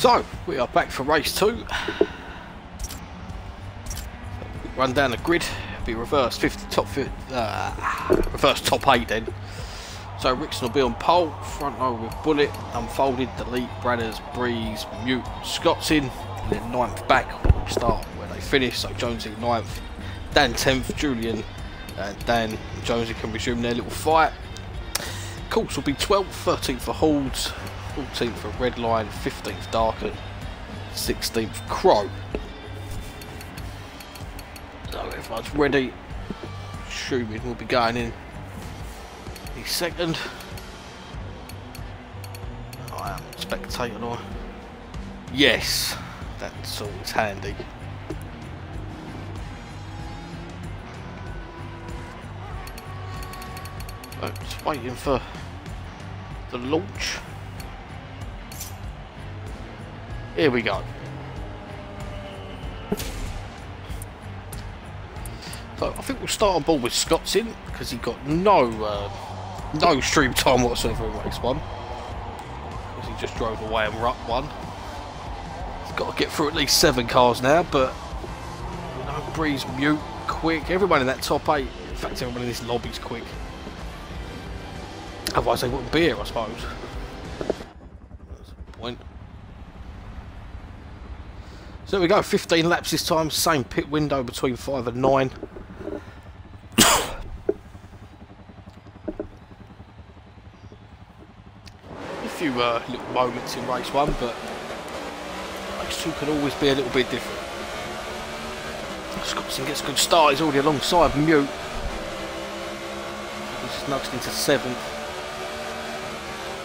So, we are back for race 2. Run down the grid, be reverse 50 top reverse top 8 then. So Rickson will be on pole, front row with Bullet, Unfolded, Delete, Bradders, Breeze, Mute, Scott's in, and then 9th back will start where they finish. So Jonesy 9th, Dan 10th, Julian and Dan and Jonesy can resume their little fight. Course will be 12th, 13th for Halls, 14th for Redline, 15th Darken, 16th Crow. So everyone's ready. Assuming we'll be going in the second. I am spectator. Yes, that's always handy. So just waiting for the launch. Here we go. So I think we'll start on board with Scott's in because he got no stream time whatsoever in race 1. Because he just drove away and ruck 1. He's got to get through at least 7 cars now, but you know, Breeze, Mute, quick. Everyone in that top 8. In fact, everyone in this lobby's quick. Otherwise, they wouldn't be here, I suppose. That's the point. So there we go, 15 laps this time, same pit window between 5 and 9. A few little moments in race 1, but race 2 can always be a little bit different. Scottson gets a good start, he's already alongside Mute. He's just nudged into 7th.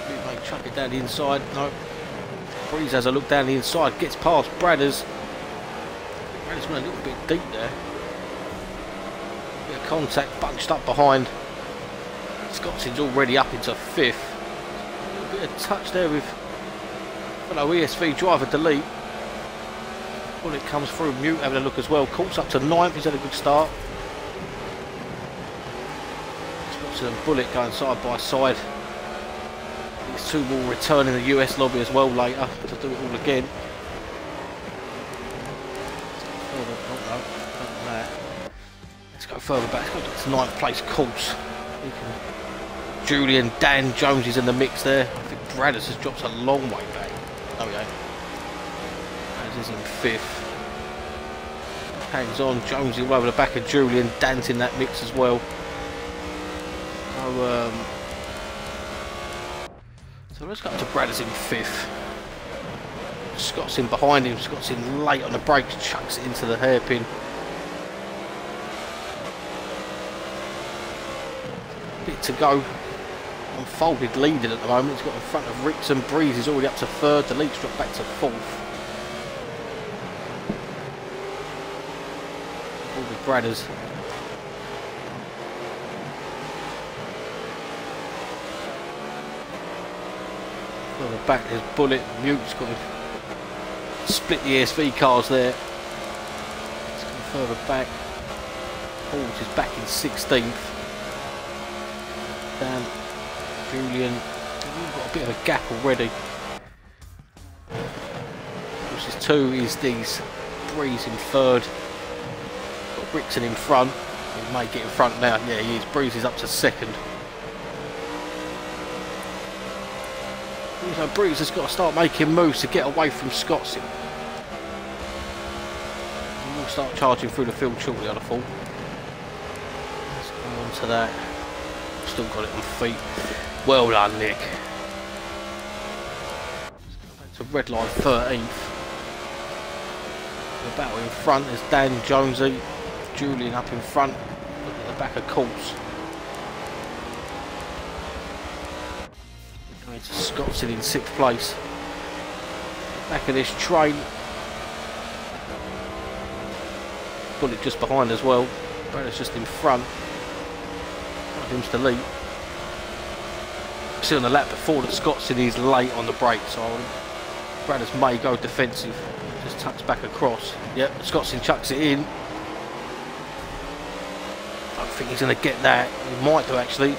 Mute may chuck it down the inside, no. Breeze has a look down the inside, gets past Bradders. Bradders went a little bit deep there. Bit of contact bunched up behind. Scottson's already up into 5th. A little bit of touch there with fellow ESV driver Delete. Bullet comes through, Mute having a look as well. Course up to 9th, he's had a good start. Scottson and Bullet going side by side. These two will return in the US lobby as well later to do it all again. Let's go further back. Let's go to 9th place Course. Julian, Dan, Jones is in the mix there. I think Bradders has dropped a long way back. There we go. Bradders is in 5th. Hangs on, Jonesy all over the back of Julian. Dan's in that mix as well. So let's go up to Bradders in 5th. Scott's in behind him. Scott's in late on the brakes, chucks it into the hairpin. Bit to go. Unfolded leading at the moment. He's got in front of Rickson. Breeze is already up to 3rd. Delete's dropped back to 4th. All with Bradders. Further back there's Bullet. Mute's got to split the ESV cars there. Let's go further back. Halls is back in 16th. Dan, Julian, we've got a bit of a gap already. This is 2 is these Breeze in 3rd. Got Rickson in front. He may get in front now. Yeah, he is. Breeze is up to 2nd. So Breeze has got to start making moves to get away from Scottson. He will start charging through the field shortly, I'd have thought. Let's go on to that. Still got it on feet. Well done, Nick. Let's go back to Redline 13th. The battle in front is Dan, Jonesy, Julian up in front. Look at the back of Course. Going to Scottson in 6th place. Back of this train. Bullet just behind as well. Bradders just in front. Him's to lead. See on the lap before that Scottson is late on the brake, so Bradders may go defensive. Just tucks back across. Yep, Scottson chucks it in. Don't think he's going to get that. He might do actually.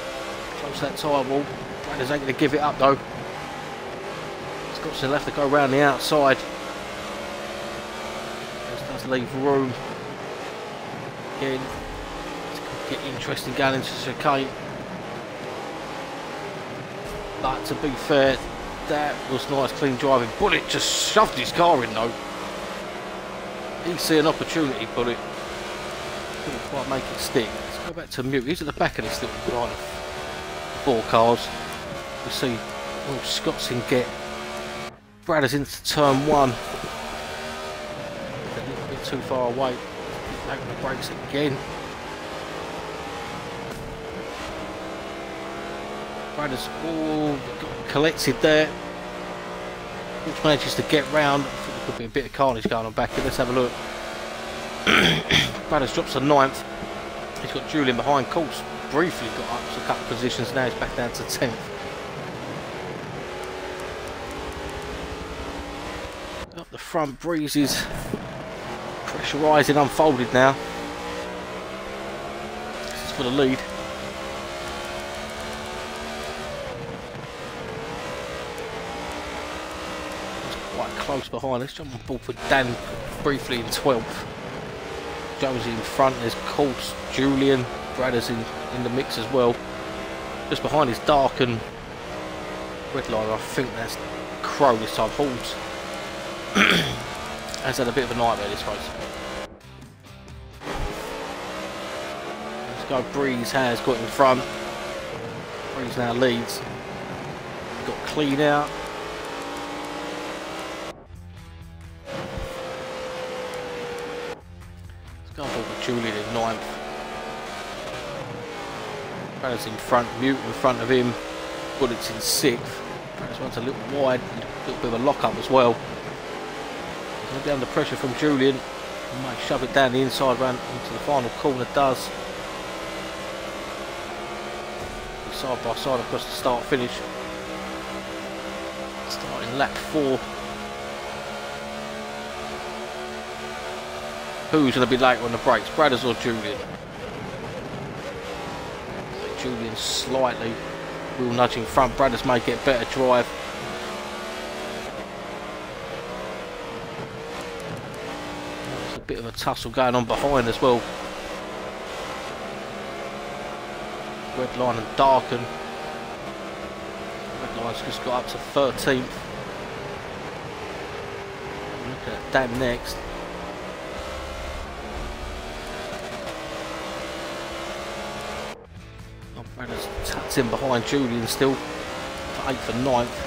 Close that tyre wall. Bradders ain't going to give it up though. Scotts will have to go around the outside. This does leave room. Again, it's going to get interesting going into chicane. But to be fair, that was nice clean driving. Bullet just shoved his car in though. He see an opportunity, Bullet. Couldn't quite make it stick. Let's go back to Mute. He's at the back of this little line of 4 cars. We see Scotts can get Bradders into turn 1. A little bit too far away. Back on the brakes again. Bradders all got collected there. Which manages to get round. I think there could be a bit of carnage going on back here. Let's have a look. Bradders drops to 9th. He's got Julian behind. Course briefly got up to a couple of positions. Now he's back down to 10th. Up the front, Breeze is pressurising, unfolded now. This is for the lead. Close behind. Let's jump on board for Dan briefly in 12th. Jonesy in front. There's Course, Julian, Bradders in the mix as well. Just behind is Dark and Redline. I think that's Crow this time. Halls has had a bit of a nightmare this race. Let's go. Breeze has got in front. Breeze now leads. Got clean out. Julian in 9th. Bradders in front, Mute in front of him. Bullets in 6th. Bradders wants a little wide, a little bit of a lock up as well. He's going to be under pressure from Julian. He might shove it down the inside round into the final corner. Does. Side by side across the start finish. Starting lap 4. Who's going to be later on the brakes, Bradders or Julian? Julian slightly will nudge in front. Bradders may get better drive. There's a bit of a tussle going on behind as well. Redline and Darken. Redline's just got up to 13th. Looking at Dan next. Bradders tucked in behind Julian still for 8th and 9th.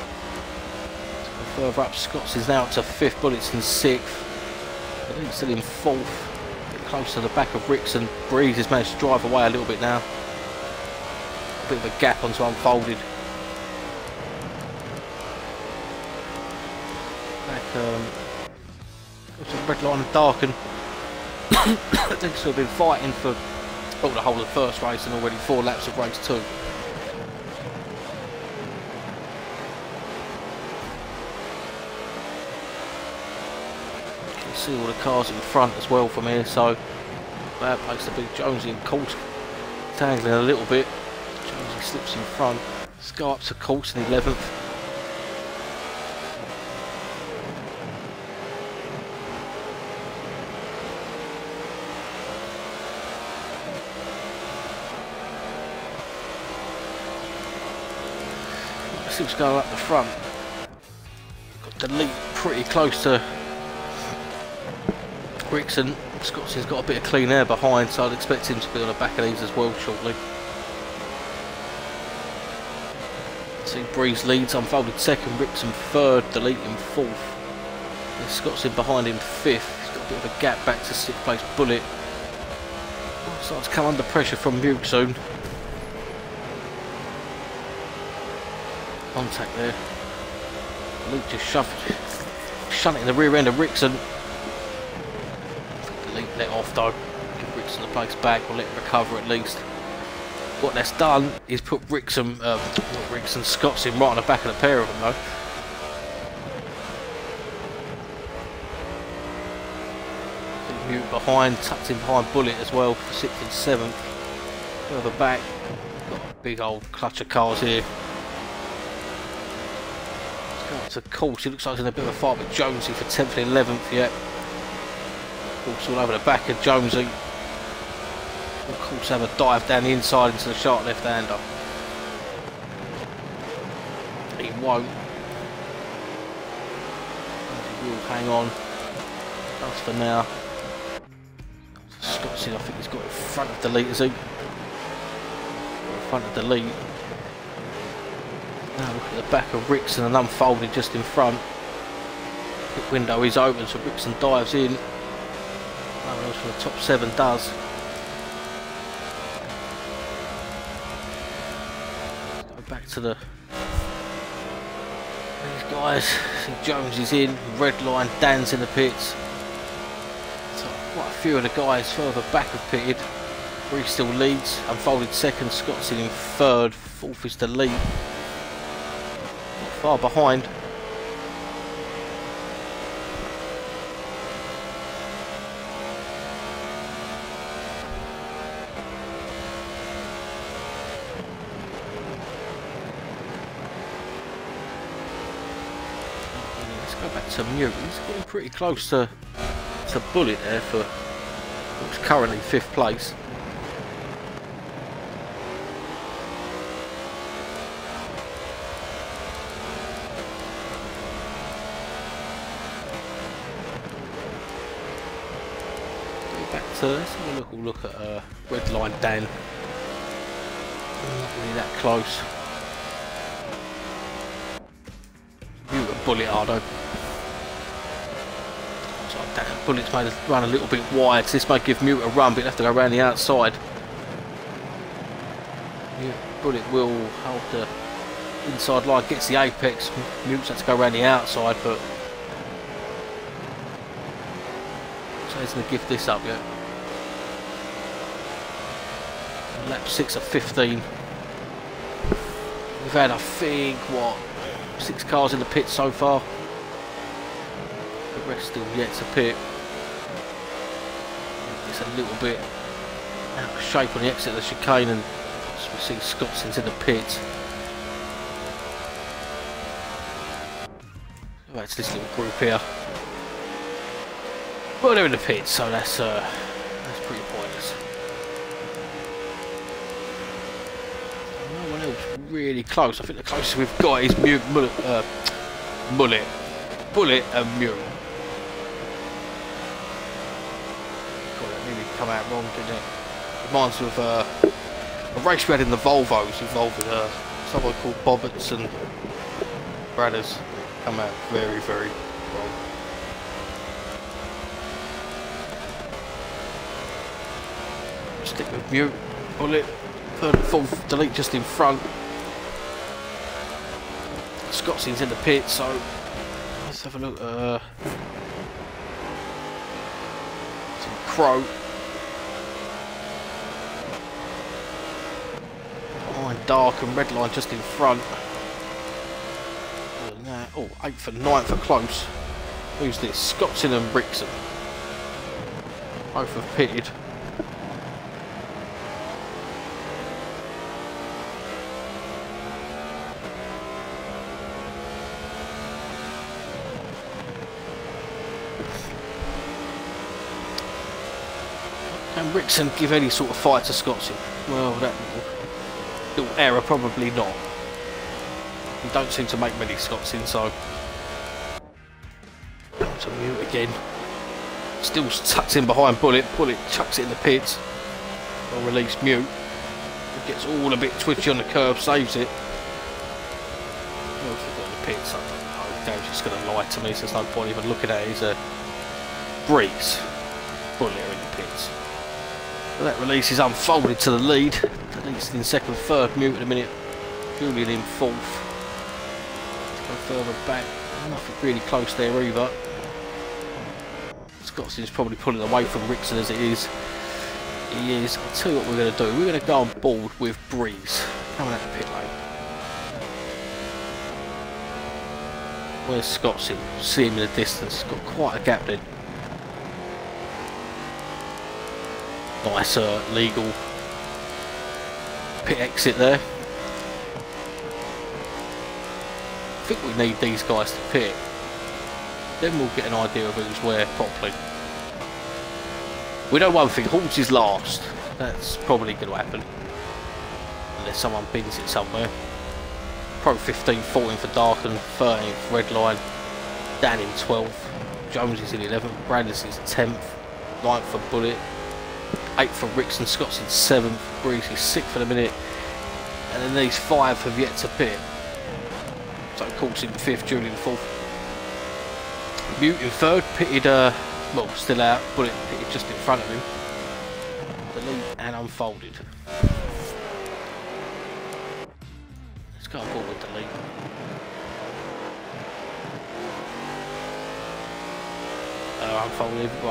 Further up, Scotts is now up to 5th, Bullets in 6th. I think still in 4th. Close to the back of Rixon. Breeze has managed to drive away a little bit now. A bit of a gap onto Unfolded. Back to Redline and Darken. I think she'll have been fighting for the whole of the first race and already 4 laps of race 2. You can see all the cars in front as well from here, so bad place to be. Jonesy and Course tangling a little bit. Jonesy slips in front. Let's go up to Course in 11th. Let's go up the front. Got the lead pretty close to Rixon. Scottson's got a bit of clean air behind, so I'd expect him to be on the back of these as well shortly. See Breeze leads, Unfolded 2nd, Rixon 3rd, Delete in 4th. There's Scotson behind him 5th. He's got a bit of a gap back to 6th place Bullet. Starts to come under pressure from Mute soon. Contact there. Luke just shunt it in the rear end of Rixon. Delete let off though. Give Rixon the place back, or let him recover at least. What that's done is put Rixon, not Rixon, Scotts in right on the back of the pair of them though. Mute behind, tucked in behind Bullet as well for 6th and 7th. Further back, got a big old clutch of cars here. to course. It looks like he's in a bit of a fight with Jonesy for 10th and 11th yet. Course all over the back of Jonesy. Of course have a dive down the inside into the sharp left-hander. He won't. He will hang on. Just for now. Scottson, I think he's got in front of the lead, is he? In front of the lead. Now look at the back of Rickson and unfolded just in front. The window is open, so Rickson dives in. No one else from the top 7 does. Go back to these guys. See Jones is in, red line, Dan's in the pits. So quite a few of the guys further back have pitted. Bree still leads, unfolded second, Scott's in third, fourth is the lead. Not far behind. Go back to Mute. He's getting pretty close to Bullet there for what's currently 5th place. Go back to, let's have a look at red line Dan. Not really that close. Mute and Bullet are though. Bullet's made a run a little bit wide, so this might give Mute a run, but he'll have to go around the outside. Bullet will hold the inside line, gets the apex. Mute's has to go around the outside, but so he's going to give this up yet. Lap 6 of 15. We've had, I think, what, 6 cars in the pit so far. The rest still yet to pit. It's a little bit out of shape on the exit of the chicane, and we see Scottson's in the pit. That's this little group here. Well, they're in the pit, so that's pretty pointless. No one else really close. I think the closest we've got is Bullet and Mute. Come out wrong, didn't it? Reminds me of a race we had in the Volvos involving someone called Bobbitt's and Bradders. Come out very, very wrong. Stick with Mute, Bullet, third and fourth, delete just in front. Scottson's in the pit, so let's have a look. Some Crow. Dark and red line just in front. Oh, 8th and 9th are close. Who's this? Scottson and Rickson. Both have pitted. Can Rickson give any sort of fight to Scottson? Well, that little error, probably not. He don't seem to make many Scots in, so to Mute again. Still tucked in behind Bullet. Bullet chucks it in the pits. I'll release Mute. It gets all a bit twitchy on the curb, saves it. What else we've got in the pits? I don't know. Game's just going to lie to me, so there's no point even looking at it. He's a Breeze. Bullet are in the pits. So that release is unfolded to the lead. Deletes in second, third, Mute in a minute. Julian in fourth. Go further back. Nothing really close there either. Scottson's probably pulling away from Rickson as it is. He is. I'll tell you what we're going to do. We're going to go on board with Breeze. Coming out the pit lane. Where's Scottson? See him in the distance. Got quite a gap then. Nice legal pit exit there. think we need these guys to pit. Then we'll get an idea of who's where properly. We know one thing, Halls is last. That's probably going to happen. Unless someone bins it somewhere. Pro 15, 14 for Darken, 13th Redline, Dan in 12th, Jones is in 11th, Brandis is 10th, 9th for Bullet, 8th for Rixon, Scott's in 7th, Breeze is 6th for the minute, and then these 5 have yet to pit. So Court's in 5th, Julian 4th. Mute in 3rd, pitted, well, still out, Bullet pitted just in front of him. Delete and unfolded. Let's go on board with Delete.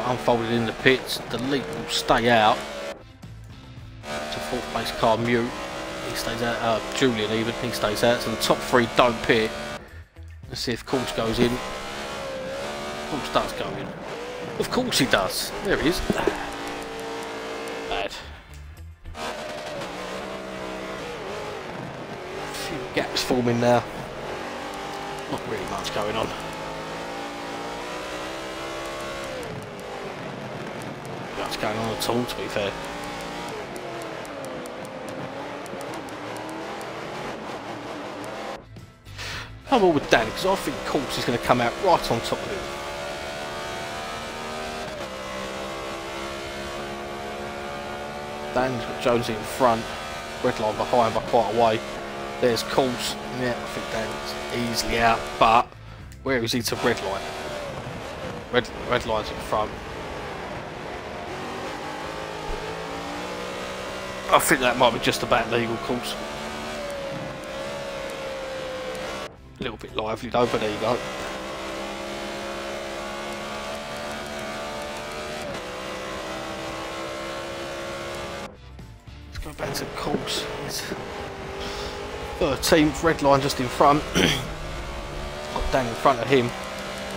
Unfolded in the pits. Delete will stay out. To 4th place car Mute. He stays out. Julian even. He stays out. So the top 3 don't pit. Let's see if Course goes in. Course does go in. Of course he does. There he is. Bad. A few gaps forming now. Not really much going on. What's going on at all, to be fair. I'm all with Dan because I think Course is going to come out right on top of him. Dan's got Jonesy in front, Redline behind by quite a way. There's Course. Yeah, I think Dan's easily out, but where is he to Redline? Redline's in front. I think that might be just about legal, Course. A little bit lively though, but there you go. Let's go back to Course. 13th, Redline just in front. Got Dan in front of him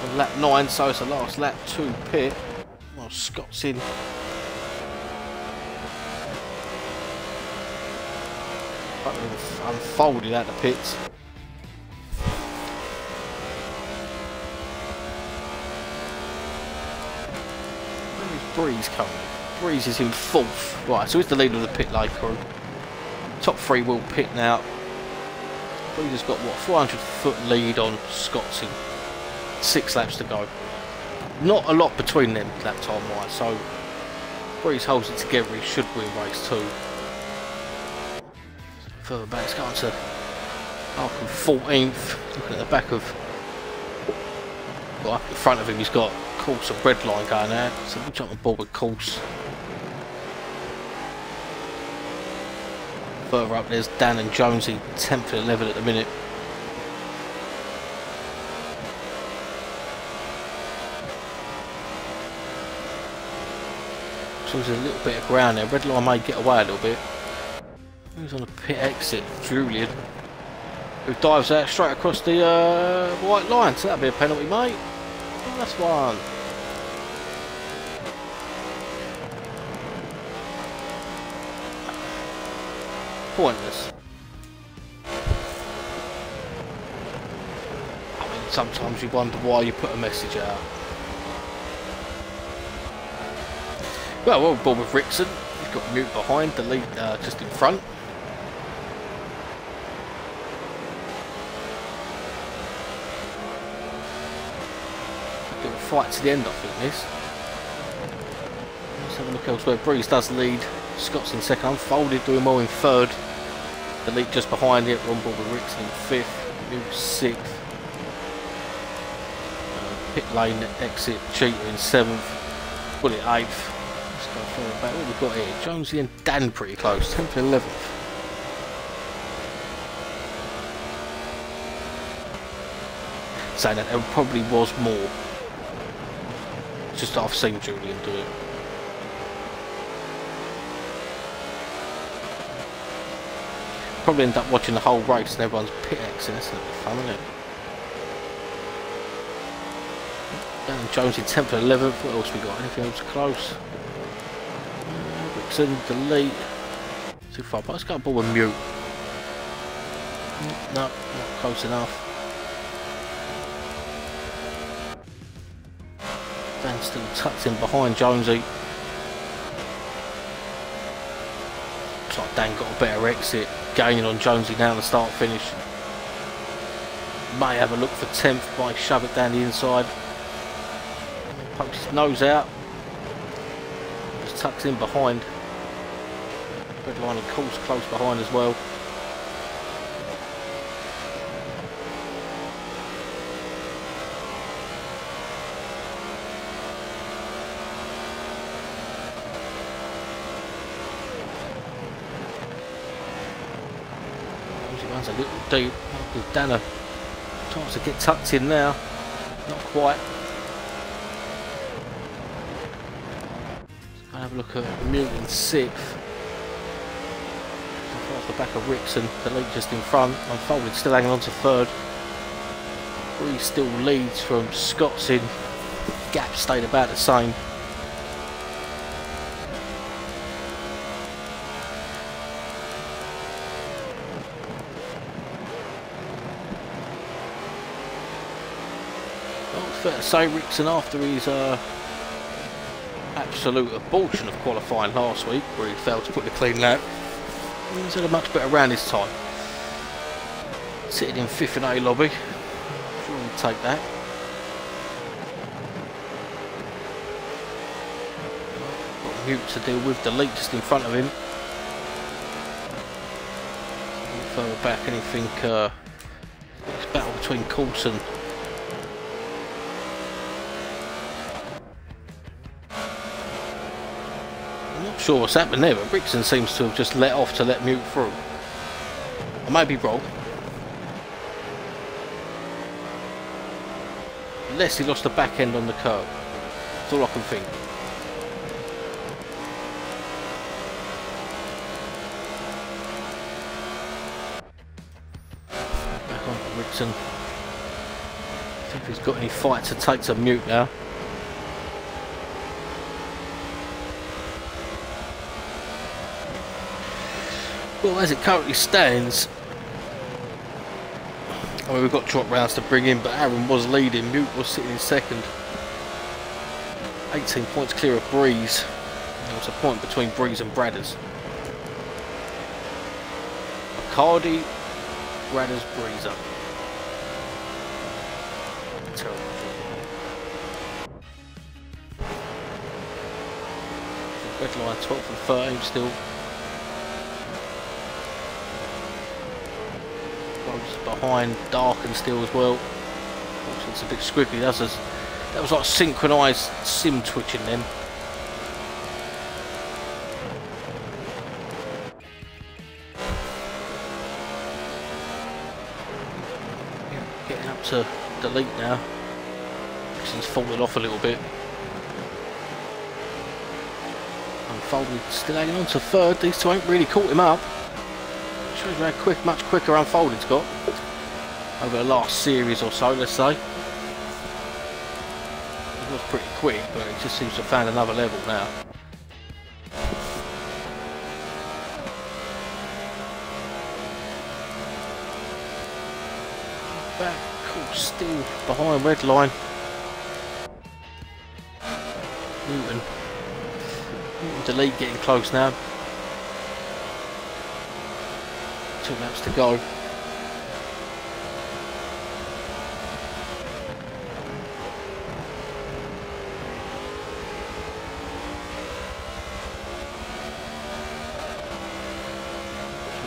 on lap 9, so it's the last lap to pit. Well, Scott's in. Unfolded out the pits. Where is Breeze coming? Breeze is in 4th. Right, so he's the leader of the pit lane crew. Top 3 will pit now. Breeze has got what, 400-foot lead on Scott's in 6 laps to go. Not a lot between them lap time wise, so Breeze holds it together, he should win race 2. Further back, it's going to Arkham 14th. Looking at the back of, well, up in front of him, he's got Course and Redline going out. So we'll jump on board with Course. Further up, there's Dan and Jonesy, 10th and 11th at the minute. So there's a little bit of ground there. Redline may get away a little bit. Who's on the pit exit? Julian, who dives out straight across the white line, so that'll be a penalty, mate. Oh, that's one. Pointless. I mean, sometimes you wonder why you put a message out. Well, we're on board with Rixon. He's got Mute behind, the lead just in front. Fight to the end, I think this. Let's have a look elsewhere. Breeze does lead. Scott's in 2nd, unfolded, doing well in 3rd. The lead just behind it. We're on board with Rixon in 5th, Mute 6th. Pit lane exit, Cheater in 7th, Bullet 8th. Let's go further back. What have we got here? Jonesy and Dan pretty close, 10th and 11th. Saying that there probably was more. Just I've seen Julian do it. Probably end up watching the whole race and everyone's pit exit. That's gonna be fun, isn't it? Dan Jones in 10th and 11th. What else we got? Anything else close? Rixon, delete. Too far, but let's go on board with Mute. No, not close enough. Dan still tucked in behind Jonesy. Looks like Dan got a better exit, gaining on Jonesy now the start finish. May have a look for 10th, might shove it down the inside. Pokes his nose out. Just tucks in behind. Red line of course close behind as well. Runs a little deep. Might give Dan a chance to get tucked in now. Not quite. Let's go and have a look at Milton 6th. Off the back of Rickson, the lead just in front. Unfolded still hanging on to 3rd. Bree still leads from Scott's in. Gap stayed about the same. Fair to say Rickson, after his absolute abortion of qualifying last week, where he failed to put the clean lap, he's had a much better round this time. Sitting in 5th in A lobby, I'm sure he'll take that. Got Mute to deal with, the lead just in front of him. A bit further back, anything next battle between Coulson. Sure what's happened there, but Rickson seems to have just let off to let Mute through. I may be wrong. Unless he lost the back end on the curb. That's all I can think. Back on to Rickson. See if he's got any fight to take to Mute now. Well, as it currently stands, I mean, we've got drop rounds to bring in, but Aaron was leading, Mute was sitting in 2nd. 18 points clear of Breeze. There was a point between Breeze and Bradders. Bacardi, Bradders, Breezer. Terrible. Red line 12th and 13th still. Behind, dark and still as well. It's a bit squiggly. That was like synchronised sim twitching then. Yeah, getting up to delete now. He's fallen off a little bit. Unfolded, still hanging on to 3rd. These two ain't really caught him up. Shows you how much quicker Unfolded's got over the last series or so, let's say. It was pretty quick, but it just seems to have found another level now. Back, cool, still behind red line. Newton delete getting close now. 2 laps to go.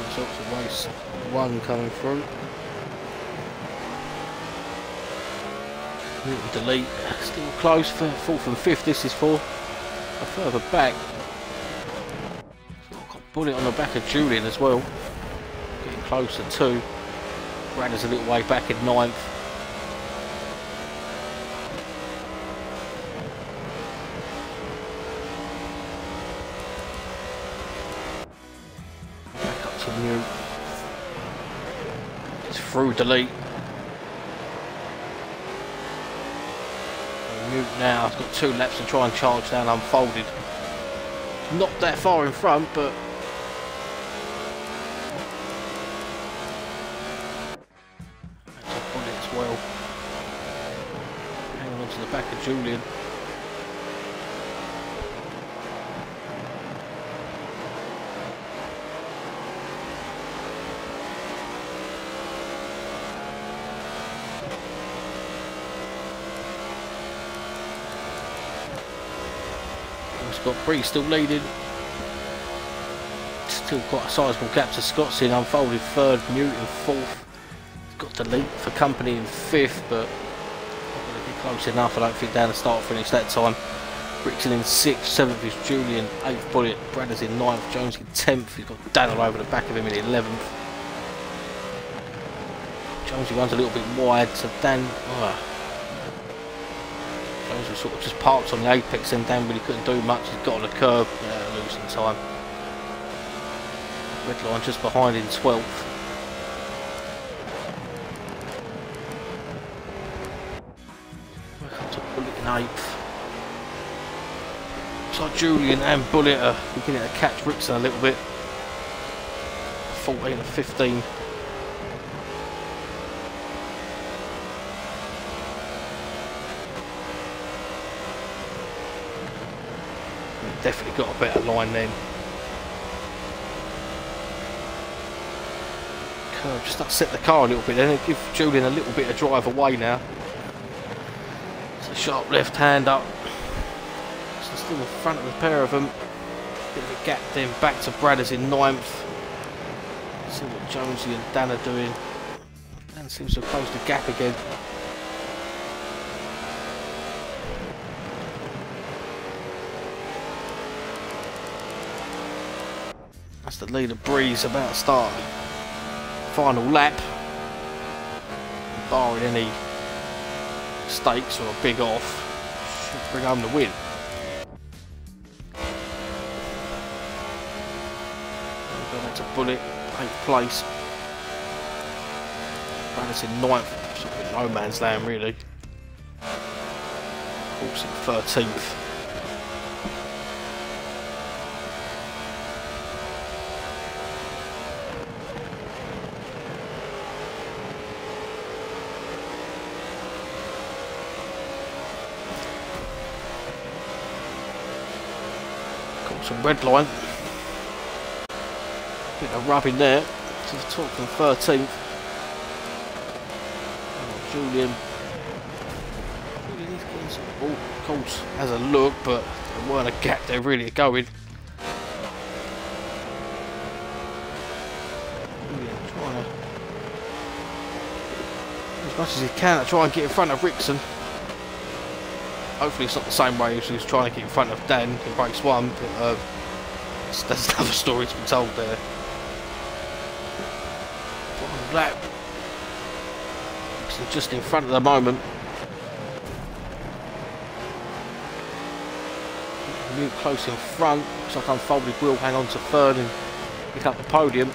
Results of race 1 coming through. Delete still close for 4th and 5th. This is for a further back. Got a bullet on the back of Julian as well. Getting closer too. Bradders a little way back in 9th. Back up to Mute. It's through delete. Mute now. I've got 2 laps to try and charge down Unfolded. Not that far in front, but that's a bullet as well. Hanging on to the back of Julian. It's got Bree still leading. Still quite a sizable gap to Scott's in. Unfolded third, Newton fourth. He's got Delete for Company in fifth, but not going to be close enough. I don't think down the start finish that time. Rickson in sixth, seventh is Julian, eighth Bullet. Bradders in ninth, Jones in 10th. He's got Dan all over the back of him in 11th. Jonesy runs a little bit wide, so Dan. Jonesy sort of just parked on the apex, and Dan really couldn't do much. He's got on the curb, losing time. Red line just behind in 12th. Welcome to Bullet in 8th. Looks like Julian and Bullet are beginning to catch Rickson a little bit. 14 and 15. Definitely got a better line then. Curve just upset the car a little bit then and give Julian a little bit of drive away now. It's a sharp left hand up. So still in front of the pair of them. Bit of a gap then back to Bradders in 9th. See what Jonesy and Dan are doing. Dan seems to have closed the gap again. That's the leader Breeze about to start final lap. Barring any mistakes or a big off, should bring home the win. Go back to Bullet, 8th place. Bradders in 9th, sort of in no man's land really. Horse in 13th. Some red line. Bit of rub in there to the top from 13th. Oh, Julian is getting some ball. Of course, has a look, but there weren't a gap there really going. Julian trying to, as much as he can, to try and get in front of Rickson. Hopefully it's not the same way as he was trying to get in front of Dan in race 1, but there's another story to be told there. Final lap. Just in front at the moment. Mute close in front. Looks like Unfolded will hang on to third and pick up the podium.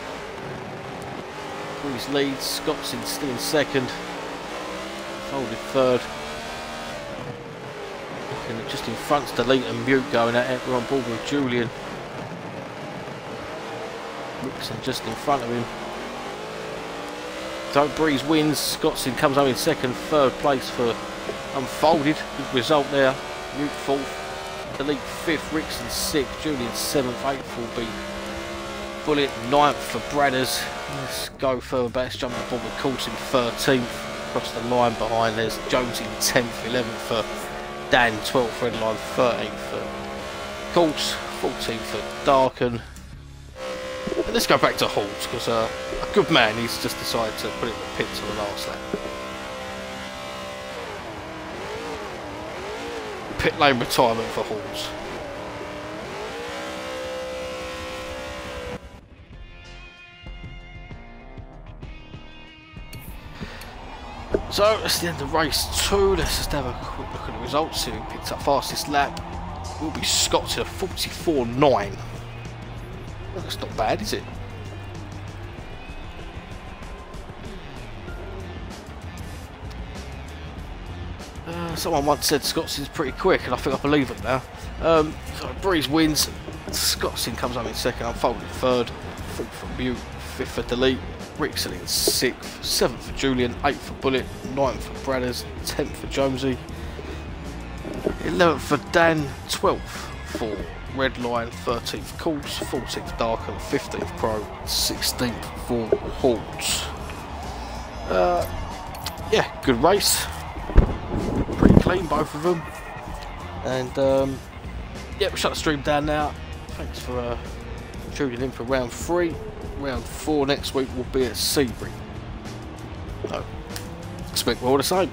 Breeze leads. Scott's still in second. Unfolded third. Just in front's Delete and Mute going at it. We're on board with Julian. Rickson just in front of him. Don't Breeze wins. Scottson comes home in second. Third place for Unfolded. Good result there. Mute fourth. Delete fifth. Rickson sixth. Julian seventh. Eighth will be Bullet. Ninth for Bradders. Let's go further back. Let's jump aboard the course in 13th. Across the line behind. There's Jones in 10th. 11th for Dan, 12th red line, 13th for Course, 14th for Darken. And let's go back to Halls because a good man, he's just decided to put it in the pits on the last lap. Pit lane retirement for Halls. So that's the end of race 2. Let's just have a quick look at the results. See who picked up fastest lap. It will be Scott to 44.9. Well, that's not bad, is it? Someone once said Scottsin's pretty quick, and I think I believe them now. So Breeze wins. Scottsin comes home in second. Unfolded third. Fourth for Mute. Fifth for Delete. Rickson in 6th, 7th for Julian, 8th for Bullet, 9th for Bradders, 10th for Jonesy, 11th for Dan, 12th for Red Line, 13th Course, 14th Darken, 15th Pro, 16th for Halls. Yeah, good race, pretty clean both of them, and Yep, shut the stream down now. Thanks for tuning in for round 3. Round 4 next week will be at Sebring. So, expect more of the same.